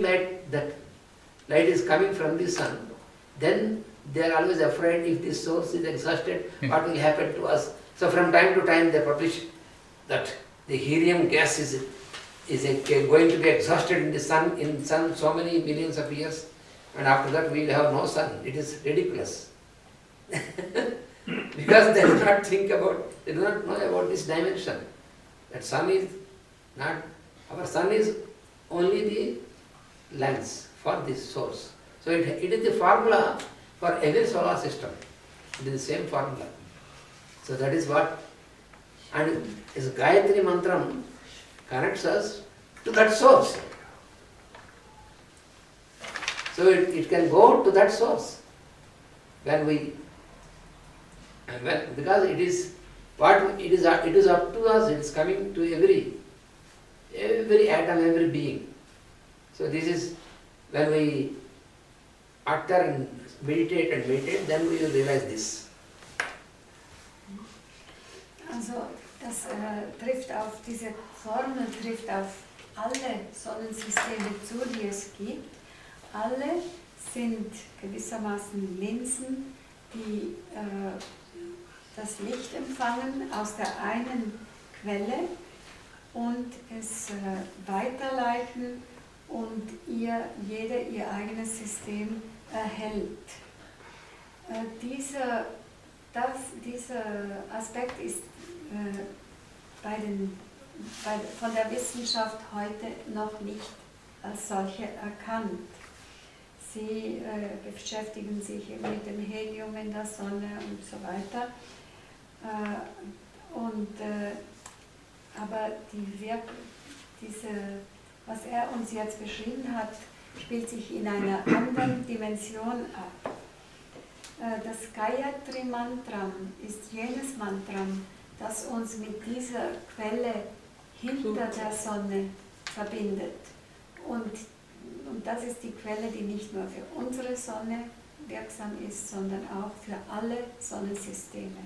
light, that light is coming from the sun, then they are always afraid if this source is exhausted, what will happen to us? So from time to time they publish that the helium gas is going to be exhausted in the sun so many millions of years, and after that we will have no sun. It is ridiculous. Because they do not think about, they do not know about this dimension. That sun is not, our sun is only the lens for this source. So it is the formula for every solar system. It is the same formula. So that is what, and this Gayatri Mantram connects us to that source. So it can go to that source when we, because it is what it is up to us. It is coming to every atom, every being. So this is when we utter and meditate, then we will realize this. Also das trifft auf, diese Formel trifft auf alle Sonnensysteme zu, die es gibt. Alle sind gewissermaßen Linsen, die das Licht empfangen aus der einen Quelle und es weiterleiten und jeder ihr eigenes System erhält. Dieser Aspekt ist von der Wissenschaft heute noch nicht als solche erkannt. Sie beschäftigen sich mit dem Helium in der Sonne und so weiter. Aber was er uns jetzt beschrieben hat, spielt sich in einer anderen Dimension ab. Das Gayatri-Mantram ist jenes Mantram, das uns mit dieser Quelle hinter der Sonne verbindet. Und das ist die Quelle, die nicht nur für unsere Sonne wirksam ist, sondern auch für alle Sonnensysteme.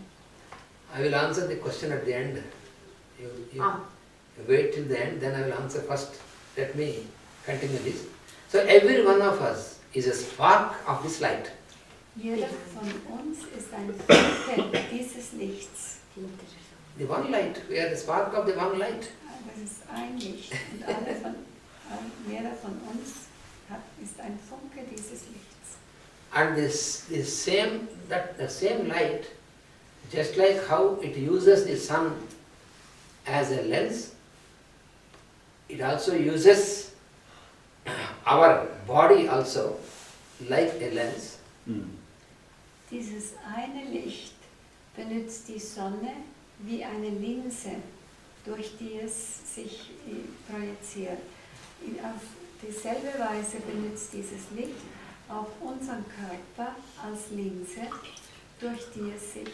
I will answer the question at the end. You wait till the end, then I will answer first. Let me continue this. So every one of us is a spark of this light. Jeder von uns ist ein Funke dieses Lichts. The one light, we are the spark of the one light. Das ist ein Licht und jeder von uns ist ein Funke dieses Lichts. And the same light, just like how it uses the sun as a lens, it also uses our body also like a lens. Dieses eine Licht benutzt die Sonne wie eine Linse, durch die es sich projiziert. Auf dieselbe Weise benutzt dieses Licht auch unseren Körper als Linse, durch die es sich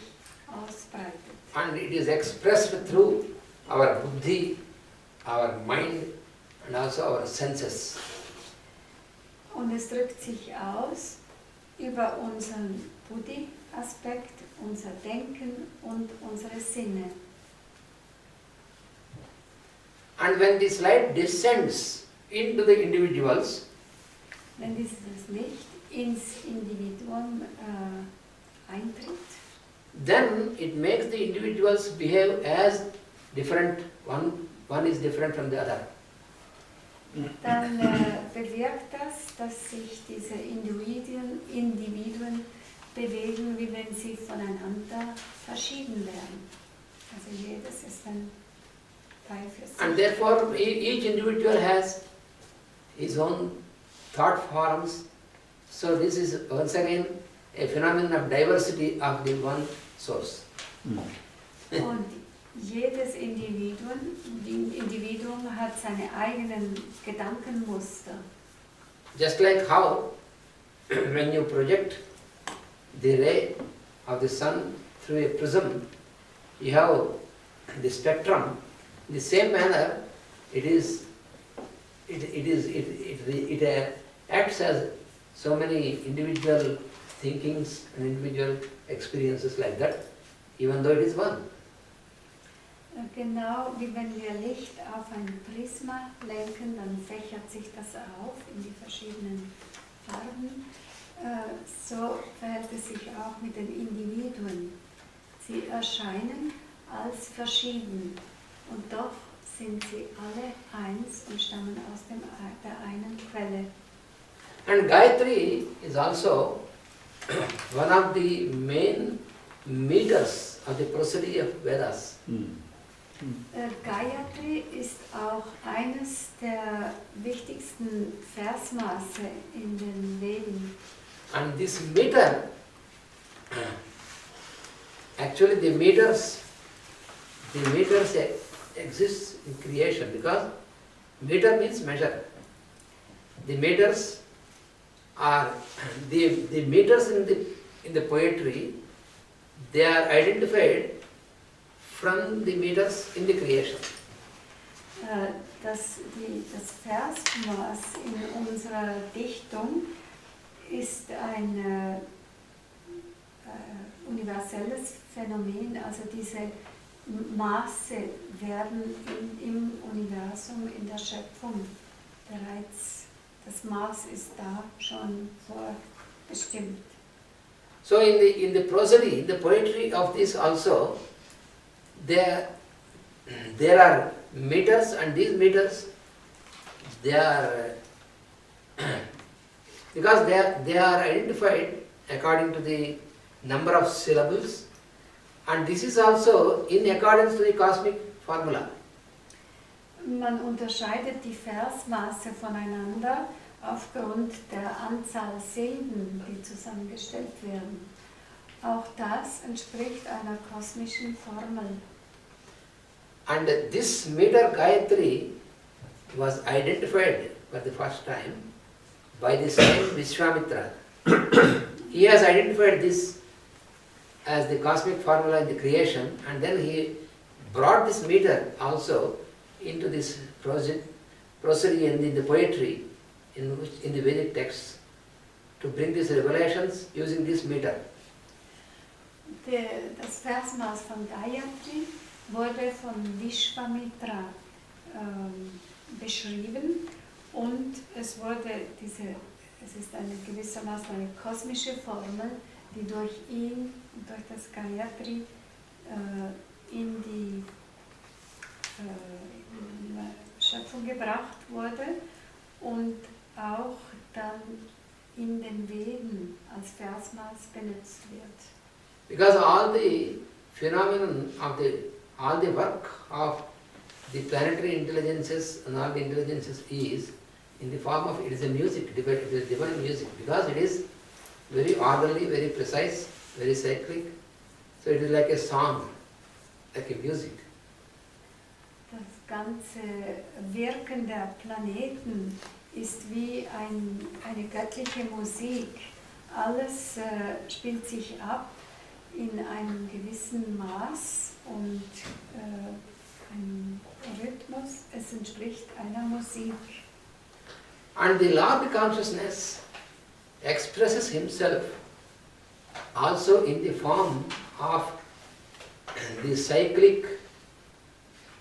ausbreitet. And it is expressed through our buddhi, our mind and also our senses. Und es drückt sich aus über unseren Buddhi-Aspekt, unser Denken und unsere Sinne. And when this light descends into the individuals, wenn dieses Licht ins Individuum eintritt, then it makes the individuals behave as different. One is different from the other. Dann bewirkt das, dass sich diese Individuen bewegen, wie wenn sie voneinander verschieden wären. Also jedes ist ein Teil für sich. And therefore each individual has his own thought forms. So this is once again a phenomenon of diversity of the one source. Und jedes Individuum hat seine eigenen Gedankenmuster. Just like how when you project the ray of the sun through a prism, you have the spectrum. In the same manner, it acts as so many individual thinkings and individual experiences like that, even though it is one. Genau wie wenn wir Licht auf ein Prisma lenken, dann fächert sich das auf in die verschiedenen Farben. So verhält es sich auch mit den Individuen. Sie erscheinen als verschieden und doch sind sie alle eins und stammen aus der einen Quelle. And Gayatri is also one of the main meters of the prosody of Vedas. Gayatri ist auch eines der wichtigsten Versmaße in den Veden. And this meter, actually the meters exist in creation because meter means measure. The meters are the meters in the poetry. They are identified from the meters in the creation. Das Versmaß in unserer Dichtung ist ein universelles Phänomen, also diese Maße werden im Universum, in der Schöpfung bereits, das Maß ist da schon vorbestimmt. So in the prosody, in the poetry of this also, there are meters, and these meters, they are because they are identified according to the number of syllables, and this is also in accordance to the cosmic formula. Man unterscheidet die Versmaße voneinander aufgrund der Anzahl Silben, die zusammengestellt werden. Auch das entspricht einer kosmischen Formel. And this meter Gayatri was identified for the first time by the same Vishwamitra. He has identified this as the cosmic formula in the creation, and then he brought this meter also into this prosody and in the poetry in the Vedic texts to bring these revelations using this meter. Das Versmaß von Gayatri wurde von Vishwamitra beschrieben und es ist gewissermaßen eine kosmische Formel, die durch ihn, durch das Gayatri in die Schöpfung gebracht wurde und auch dann in den Veden als Versmaß benutzt wird. Because all the phenomenon of all the work of the planetary intelligences and all the intelligences is in the form of, it is a music, it is divine music, because it is very orderly, very precise, very cyclic. So it is like a song, like a music. Das ganze Wirken der Planeten ist wie eine göttliche Musik. Alles spielt sich ab in einem gewissen Maß und einem Rhythmus. Es entspricht einer Musik. And the Lord consciousness expresses himself also in the form of the cyclic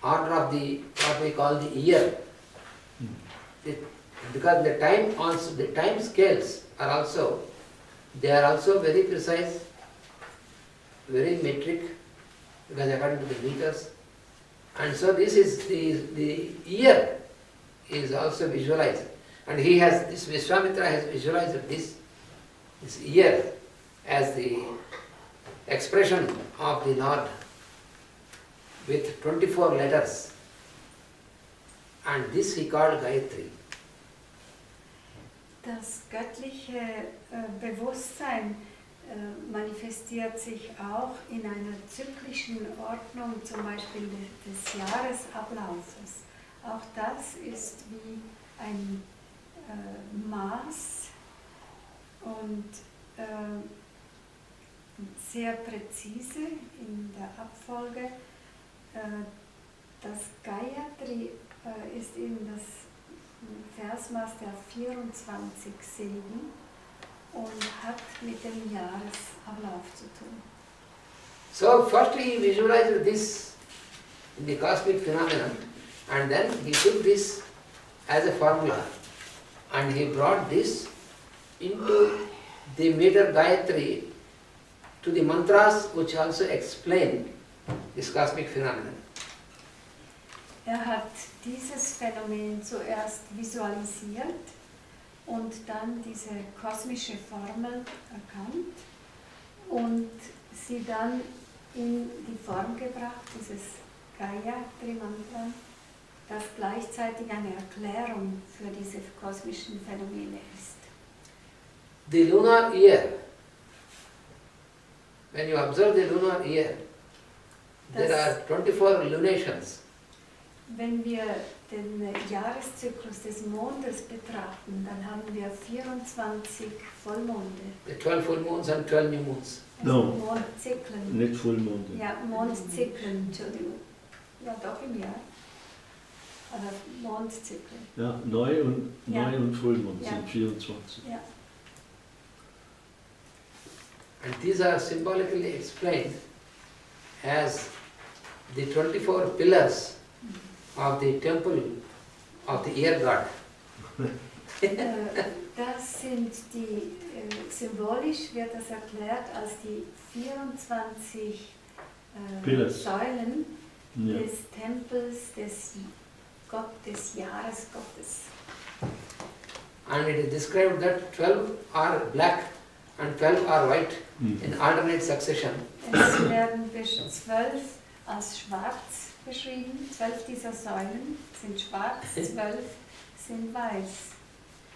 order of what we call the year. Because the time scales are also very precise, very metric, because according to the meters. And so this is the year is also visualized. And this Vishwamitra has visualized this year as the expression of the Lord with 24 letters. And this he called Gayatri. Das göttliche Bewusstsein manifestiert sich auch in einer zyklischen Ordnung, zum Beispiel des Jahresablaufes. Auch das ist wie ein Maß und sehr präzise in der Abfolge. Das Gayatri ist eben das Versmaß der 24 Silben und hat mit dem Jahresablauf zu tun. So first he visualized this in the cosmic phenomenon, and then he took this as a formula, and he brought this into the meter Gayatri to the mantras which also explain this cosmic phenomenon. Hat dieses Phänomen zuerst visualisiert und dann diese kosmische Formel erkannt und sie dann in die Form gebracht, dieses Gayatri-Mantra, das gleichzeitig eine Erklärung für diese kosmischen Phänomene ist. The lunar year, when you observe the lunar year, there are 24 lunations. Wenn wir den Jahreszyklus des Mondes betrachten, dann haben wir 24 Vollmonde. The 12 full moons and 12 new moons. Also No. Mondzyklen. Nicht Vollmonde. Ja, Mondzyklen, Entschuldigung. Ja, doch im Jahr. Aber Mondzyklen. Ja, Neu- und, Ja. Neu- und Vollmond Ja. sind 24. Ja. And these are symbolically explained as the 24 pillars of the temple of the ear god. Das sind die, symbolisch wird das erklärt als die 24 Pillars. Säulen Ja. des Tempels des Jahresgottes. And it is described that 12 are black and 12 are white in alternate succession. Es werden 12 als schwarz beschrieben, 12 dieser Säulen sind schwarz, 12 sind weiß.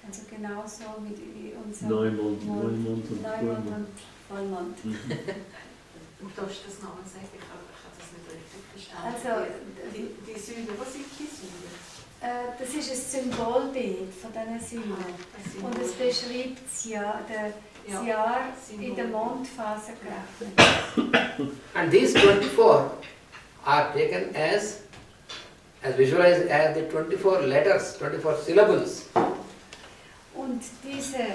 Also genauso wie unser Neumond, Neumond und Neumond Vollmond. und Vollmond. Und darfst du das nochmal sagen? Ich habe das nicht richtig verstanden. Also, die Säule, was sind die Säule? das ist ein Symbolbild von diesen Säulen. Und es beschreibt das Jahr in der Mondphase gerechnet. And these 24 are taken as visualized as the 24 letters, 24 syllables. Und diese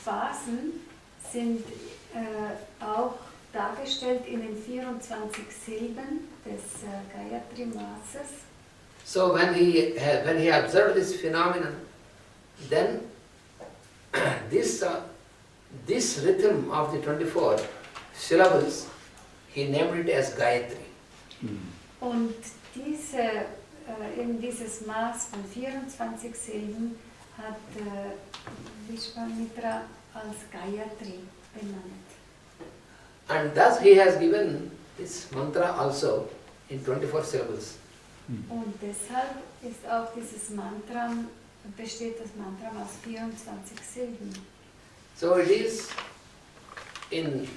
Phasen sind auch dargestellt in den 24 Silben des Gayatri-Maßes. So when he observed this phenomenon, then this rhythm of the 24 syllables, he named it as Gayatri. Und eben dieses Maß von 24 Silben hat Vishwamitra als Gayatri benannt. And thus he has given this mantra also in 24 syllables. Und deshalb ist auch besteht das Mantra aus 24 Silben. So it is in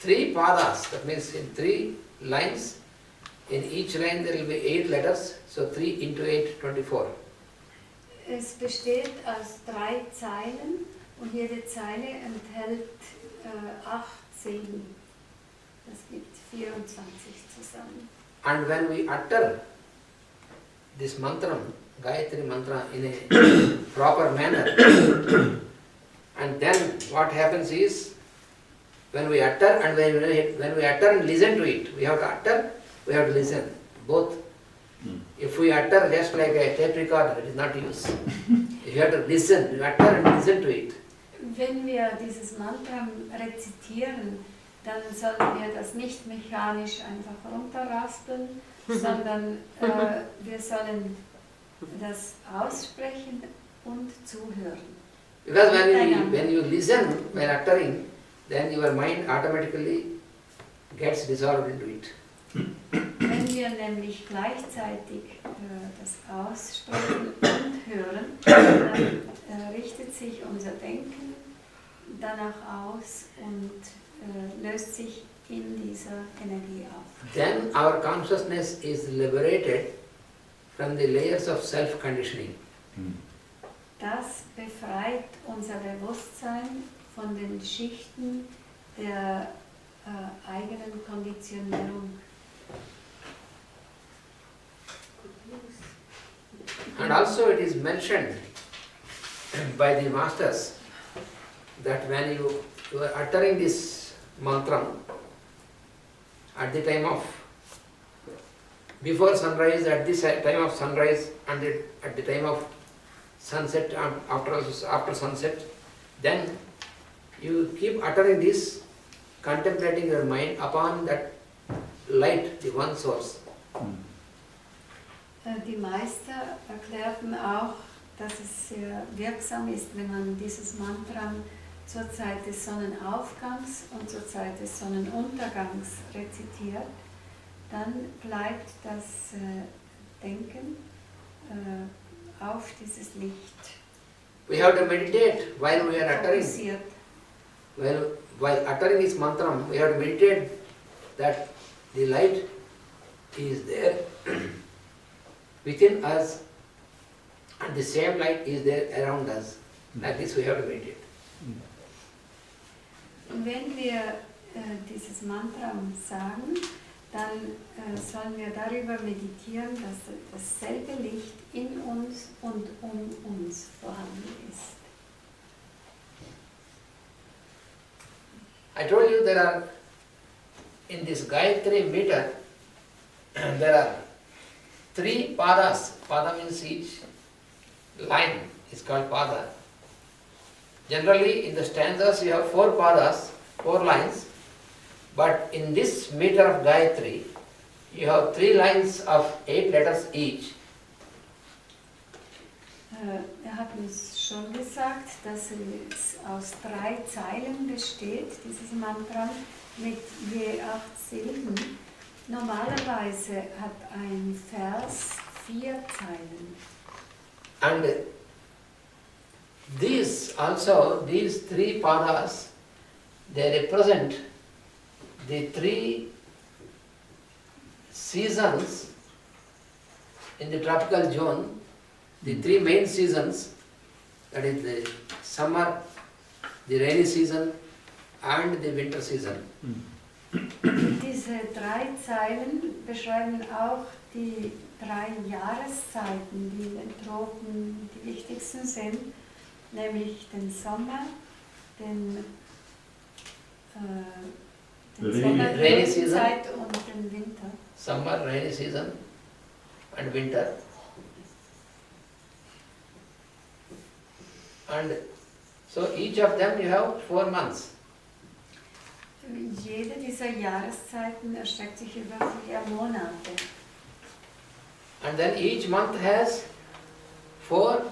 3 padas, that means in 3 lines. In each line there will be 8 letters, so 3 into 8, 24. Es besteht aus 3 Zeilen und jede Zeile enthält 8 Silben. Das gibt 24 zusammen. And when we utter this mantra, Gayatri mantra, in a proper manner, and then what happens is, when we utter and when we utter and listen to it, we have to utter, we have to listen, both. If we utter just like a tape recorder, it is not use. You have to listen, you utter and listen to it. Wenn wir dieses Mantra rezitieren, dann sollten wir das nicht mechanisch einfach runterraspeln, sondern wir sollen das aussprechen und zuhören. Because when you listen while uttering, then your mind automatically gets dissolved into it. Wenn wir nämlich gleichzeitig das aussprechen und hören, dann richtet sich unser Denken danach aus und löst sich in dieser Energie auf. Then our consciousness is liberated from the layers of self-conditioning. Das befreit unser Bewusstsein von den Schichten der eigenen Konditionierung. And also it is mentioned by the masters that when you are uttering this mantra at the time of before sunrise, at this time of sunrise, and at the time of sunset, after sunset, then you keep uttering this, contemplating your mind upon that light, the one source. Die Meister erklärten auch, dass es sehr wirksam ist, wenn man dieses Mantra zur Zeit des Sonnenaufgangs und zur Zeit des Sonnenuntergangs rezitiert. Dann bleibt das Denken auf dieses Licht We have to meditate while we are uttering. fokussiert. While uttering this mantra, we have to meditate that the light is there within us and the same light is there around us. Like this we have to meditate. Und wenn wir dieses Mantra sagen, dann sollen wir darüber meditieren, dass dasselbe Licht in uns und um uns vorhanden ist. I told you there are, in this Gayatri meter, there are 3 padas. Pada means each line is called pada. Generally in the stanzas you have 4 padas, 4 lines, but in this meter of Gayatri you have 3 lines of 8 letters each. Hat uns schon gesagt, dass es aus 3 Zeilen besteht, dieses Mantra mit je 8 Silben. Normalerweise hat ein Vers 4 Zeilen. And these 3 padas, they represent the 3 seasons in the tropical zone, the 3 main seasons, that is the summer, the rainy season and the winter season. Diese 3 Zeilen beschreiben auch die 3 Jahreszeiten, die in den Tropen die wichtigsten sind, nämlich den Sommer, den Rainy season. Sommerzeit und den Winter. Summer, rainy season and winter. And so each of them you have 4 months. Jede dieser Jahreszeiten erstreckt sich über 4 Monate. And then each month has 4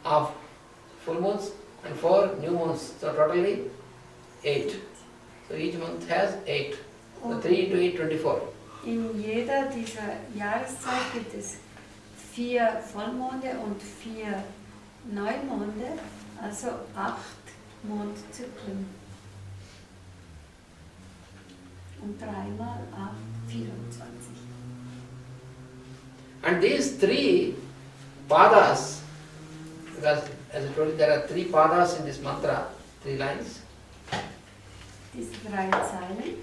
of full moons and 4 new moons. So totally 8. So each month has 8. So 3 into 8, 24. In jeder dieser Jahreszeit gibt es 4 Vollmonde und 4 Neumonde, also 8 Mondzyklen. Und 3 mal 8, 24. And these 3 padas, because as I told you there are 3 padas in this mantra, 3 lines. Diese 3 Zeilen.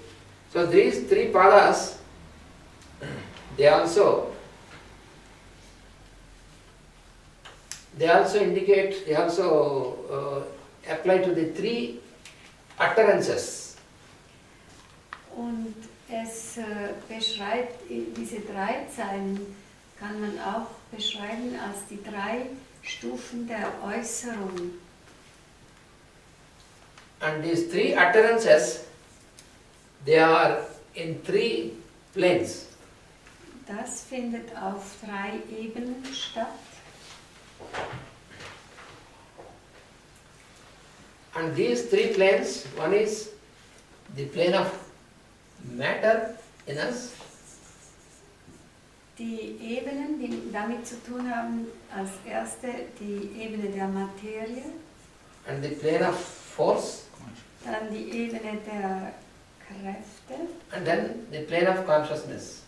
So these 3 padas, they also indicate, they also apply to the 3 utterances. Und es beschreibt, diese 3 Zeilen kann man auch beschreiben als die 3 Stufen der Äußerung. And these 3 utterances, they are in 3 planes. Das findet auf 3 Ebenen statt. And these 3 planes, one is the plane of matter in us. Die Ebenen, die damit zu tun haben, als erste die Ebene der Materie, And the plane of force, dann die Ebene der Kräfte and then the plane of consciousness.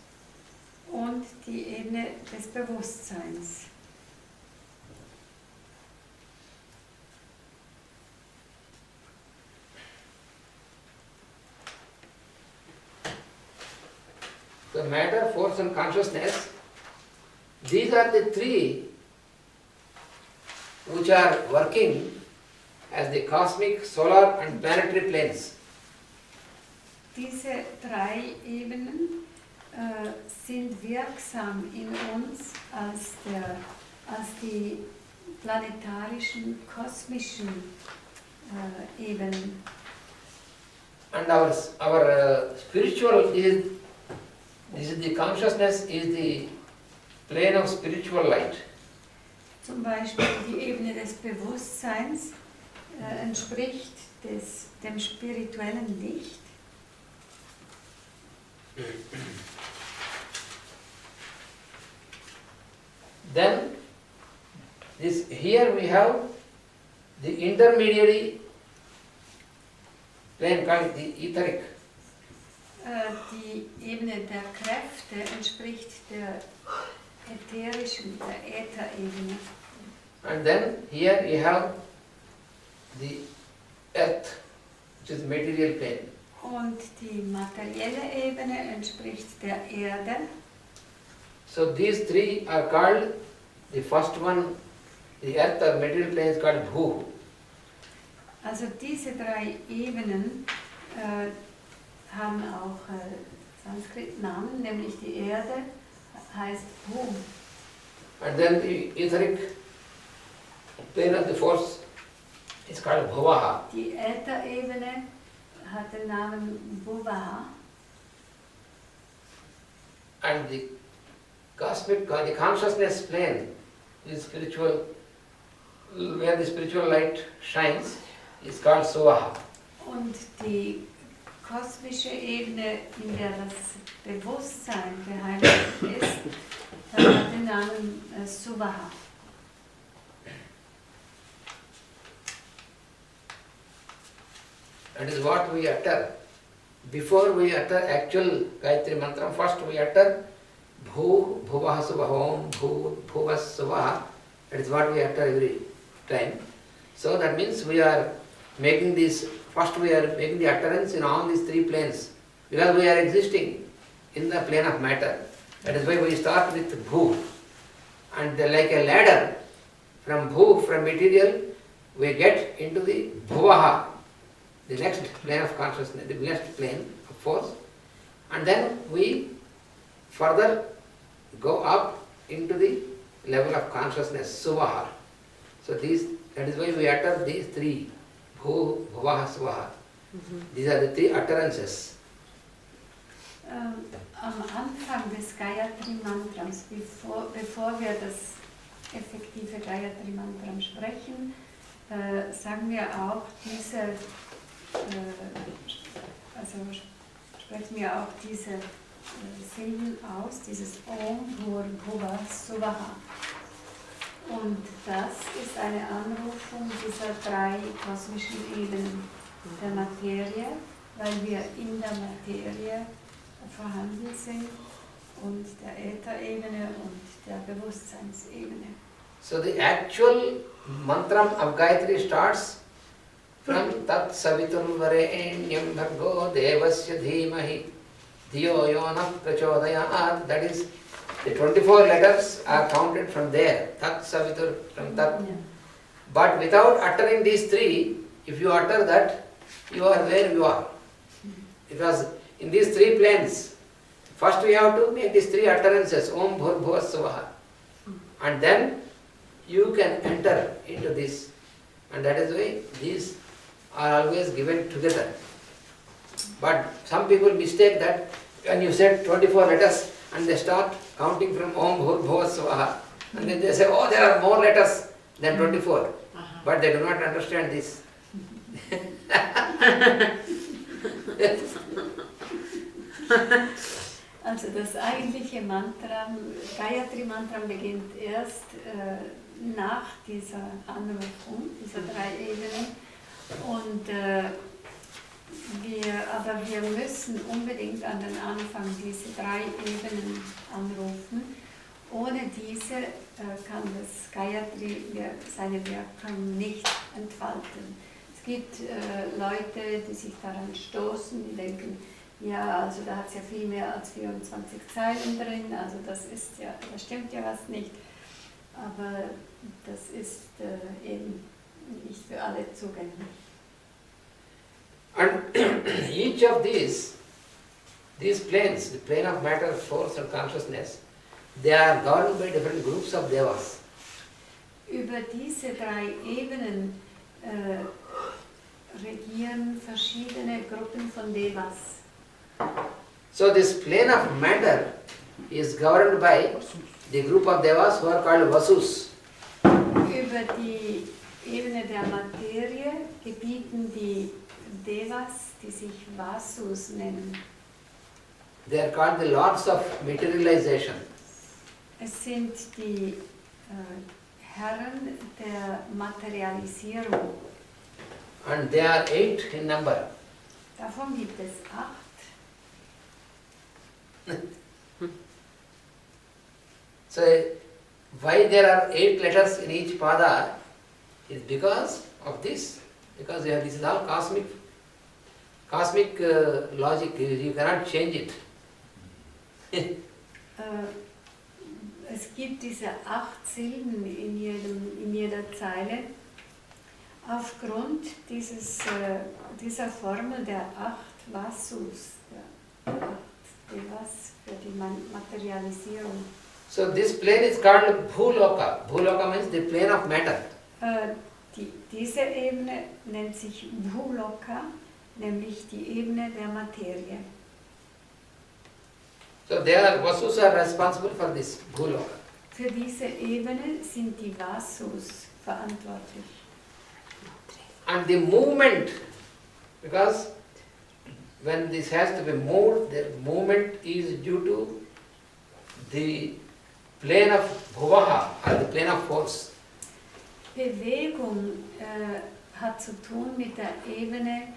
und die Ebene des Bewusstseins. So matter, force and consciousness, these are the 3 which are working as the cosmic, solar and planetary planes. Diese 3 Ebenen sind wirksam in uns als die planetarischen, kosmischen Ebenen. And our spiritual is the consciousness is the plane of spiritual light. Zum Beispiel die Ebene des Bewusstseins entspricht dem spirituellen Licht. Then here we have the intermediary plane called the etheric. Die Ebene der Kräfte entspricht der ätherischen, der Ätherebene. And then here we have the earth, which is material plane. Und die materielle Ebene entspricht der Erde. So these three are called, the first one, the earth or material plane is called Bhu. Also diese drei Ebenen haben auch Sanskrit-Namen, nämlich die Erde heißt Bhu. And then the etheric plane of the force is called Bhuvaha. Die Ätherebene hat den Namen Bhuvaha. And the the consciousness plane, is spiritual, where the spiritual light shines, is called Suvaha. Und die kosmische Ebene, in der das Bewusstsein beheimatet ist, hat den Namen Suvaha. That is what we utter. Before we utter actual Gayatri mantra, first we utter Bhu, Bhuvaha Suvaha, Om, Bhu, Bhuvas Suvaha. That is what we utter every time. So that means we are making this, first we are making the utterance in all these three planes. Because we are existing in the plane of matter. That is why we start with Bhu. And like a ladder, from Bhu, from material, we get into the Bhuvaha, the next plane of consciousness, the next plane of force, and then we further go up into the level of consciousness, Suvaha. So that is why we utter these three, Bhu, Bhuvaha, Suvaha. These are the three utterances. Am Anfang des Gayatri-Mantrams, bevor wir das effektive Gayatri-Mantram sprechen, sagen wir auch sprechen wir auch diese Silben aus, dieses Om, Bhur, Bhuva, Suvaha. Und das ist eine Anrufung dieser drei kosmischen Ebenen der Materie, weil wir in der Materie vorhanden sind und der Ätherebene und der Bewusstseinsebene. So the actual mantram of Gayatri starts from Tat Savitur Varenyam Bhargo Devasya Dhimahi Dhiyo Yona Prachodayat. That is, the 24 letters are counted from there. Tat Savitur, from Tat. But without uttering these three, if you utter that, you are where you are. Because in these three planes, first we have to make these three utterances, Om Bhur Bhuva Suvaha. And then you can enter into this. And that is why these are always given together. But some people mistake that when you said 24 letters and they start counting from Om Bhur Bhuva Suvaha. And then they say, oh, there are more letters than 24. But they do not understand this. Also das eigentliche Mantram, Gayatri-Mantram beginnt erst nach dieser Anrufung, dieser drei Ebenen. Aber wir müssen unbedingt an den Anfang diese drei Ebenen anrufen. Ohne diese kann das Gayatri seine Wirkung nicht entfalten. Es gibt Leute, die sich daran stoßen, die denken, ja, also da hat es ja viel mehr als 24 Zeilen drin, also da stimmt ja was nicht. Aber das ist eben nicht für alle zugänglich. And each of these these planes, the plane of matter, force and consciousness, they are governed by different groups of devas. Über diese drei Ebenen regieren verschiedene Gruppen von Devas. So this plane of matter is governed by the group of devas who are called Vasus. Über die Ebene der Materie gebieten die Devas, die sich Vasus nennen. They are called the lords of materialization. Es sind die Herren der Materialisierung. And they are 8 in number. Davon gibt es 8. So why there are 8 letters in each pada is because of this. Because this is all cosmic logic. You cannot change it. Es gibt diese 8 Silben in jeder Zeile. Aufgrund dieser Formel der 8 Vasus, der 8 Devas für die Materialisierung. So this plane is called Bhuloka. Bhuloka means the plane of matter. Diese Ebene nennt sich Bhuloka, nämlich die Ebene der Materie. So Vasus are responsible for this Bhuloka. Für diese Ebene sind die Vasus verantwortlich. And the movement, because when this has to be moved, the movement is due to the plane of Bhuvaha, or the plane of force. Bewegung hat zu tun mit der Ebene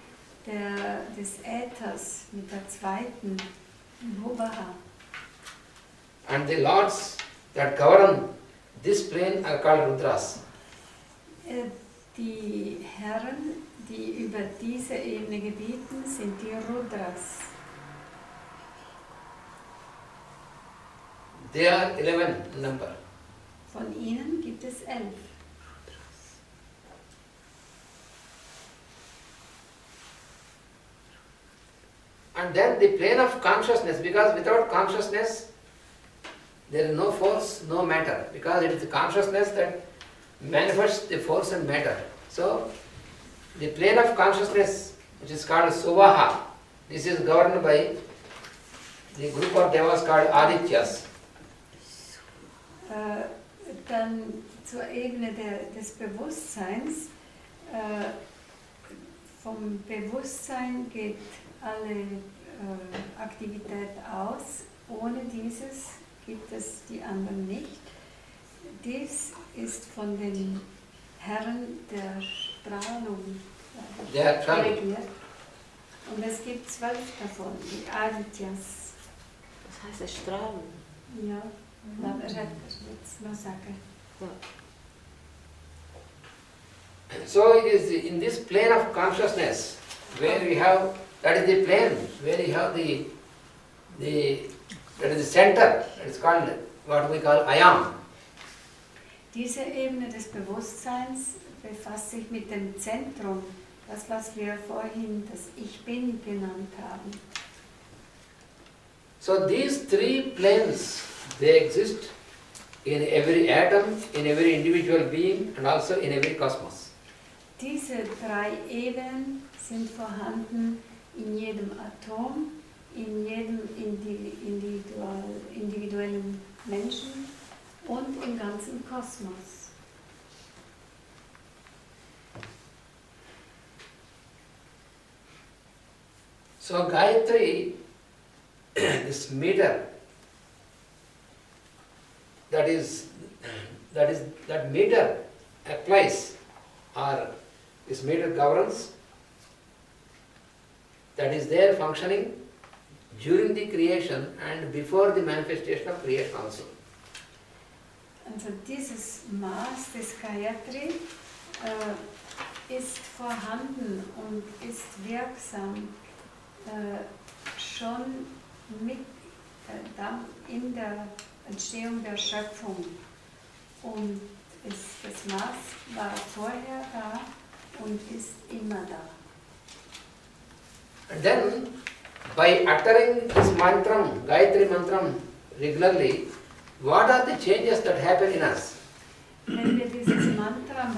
des Äthers, mit der zweiten Bhuvaha. And the lords that govern this plane are called Rudras. Die Herren, die über diese Ebene gebieten, sind die Rudras. They are 11 in number. Von ihnen gibt es 11. And then the plane of consciousness, because without consciousness there is no force, no matter, because it is the consciousness that manifests the force and matter. So the plane of consciousness, which is called Suvaha, this is governed by the group of devas called Adityas. Dann zur Ebene des Bewusstseins. Vom Bewusstsein geht alle Aktivität aus. Ohne dieses gibt es die anderen nicht. Dies ist von den Herren der Strahlung regiert. Und es gibt 12 davon, die Adityas. Das heißt, es strahlen. Ja, das wird es noch sagen. So it is in this plane of consciousness where we have, that is the plane where you have that is the center, that is called what we call Ayam. Diese Ebene des Bewusstseins befasst sich mit dem Zentrum, das was wir vorhin das Ich Bin genannt haben. So these 3 planes, they exist in every atom, in every individual being and also in every cosmos. Diese 3 Ebenen sind vorhanden in jedem Atom, in jedem individuellen Menschen und im ganzen Kosmos. So Gayatri, this meter, that meter applies, or this meter governs, that is there functioning during the creation and before the manifestation of creation also. Also dieses Maß des Gayatri ist vorhanden und ist wirksam schon mit in der Entstehung der Schöpfung. Und das Maß war vorher da und ist immer da. And then by uttering this mantram, Gayatri mantram regularly, what are the changes that happen in us? Wenn wir dieses Mantra